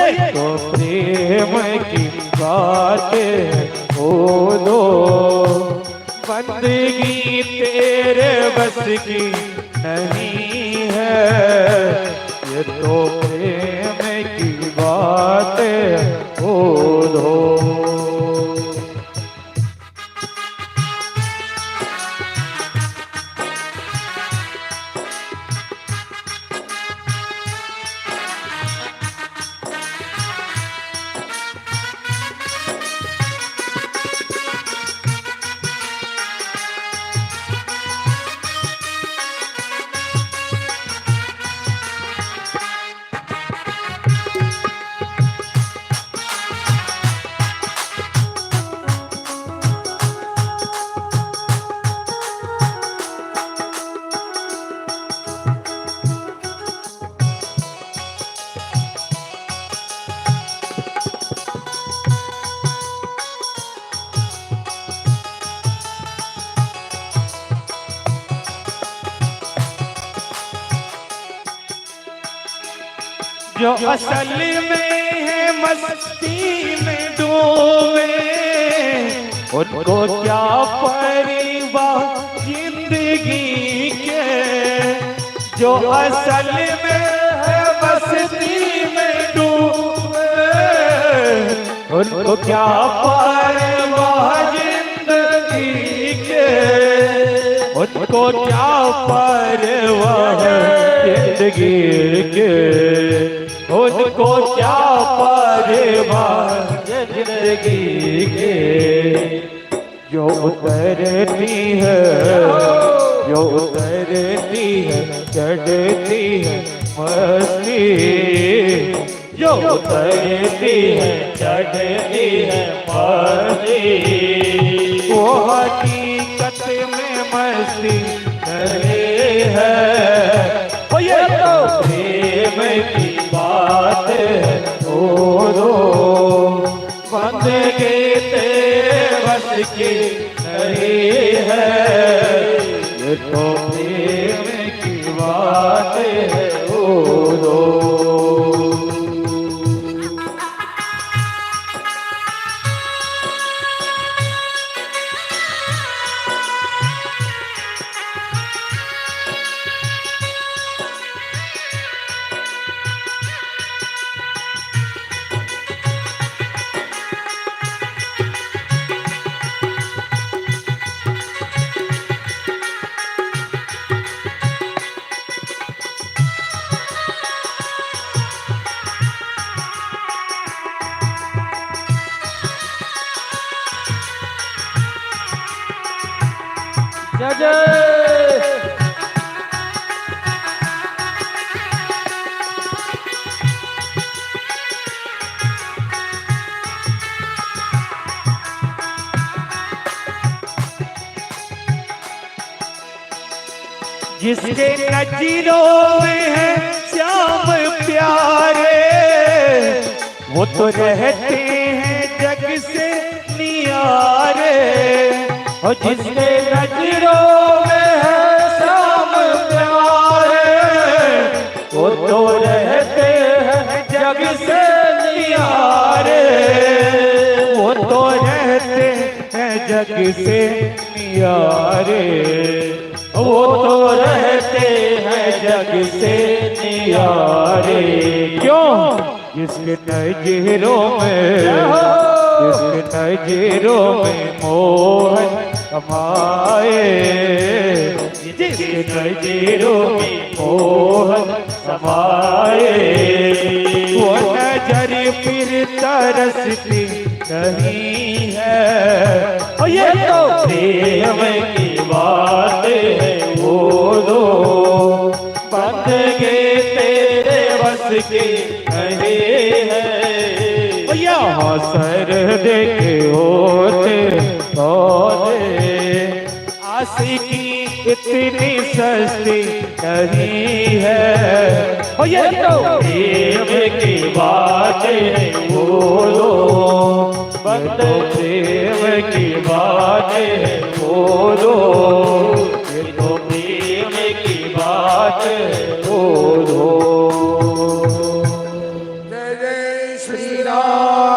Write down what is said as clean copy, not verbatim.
तो प्रेम की बात बोलो, बंदगी तेरे बस की नहीं है, ये तो प्रेम की बात बोलो। जो असल में है मस्ती में डूबे, उनको क्या परवाह जिंदगी के। जो असल में है मस्ती में डूबे, उनको क्या परवाह जिंदगी के, उनको क्या परवाह जिंदगी के, उनको क्या परवाह जिंदगी के। जो उतरती है, जो उतरती है चढ़ती है मस्ती, जो उतरती है चढ़ती है मस्ती, वो हकीकत में मस्ती नहीं है। ये तो प्रेम की बात है बोलो, बंदगी तेरे बस की नहीं है, ये तो प्रेम की बात है बोलो। जय जय। जिसके नजरों में है श्याम प्यारे, वो तो रहते हैं जग से नियारे। और जिसके नजरों में है श्याम प्यारे, वो तो रहते हैं जग से नियारे, वो तो रहते हैं जग से नियारे, वो तो रहते हैं जग से नियारे। क्यों? जिसके नजरों में, जिसके नजरों में मोहन समाए, जिसके नजरों में मोहन समाए, वो नजर फिर तरसती नहीं है। और ये तो प्रेम की बात है बोलो, बंदगी तेरे बस की नहीं है। यहाँ सर देखे होते तोले, आशिकी इतनी सस्ती नहीं है। और ये तो प्रेम की बात है बोलो, बंदो प्रेम की बात है बोलो, ये तो प्रेम की बात है बोलो। जय जय श्री राम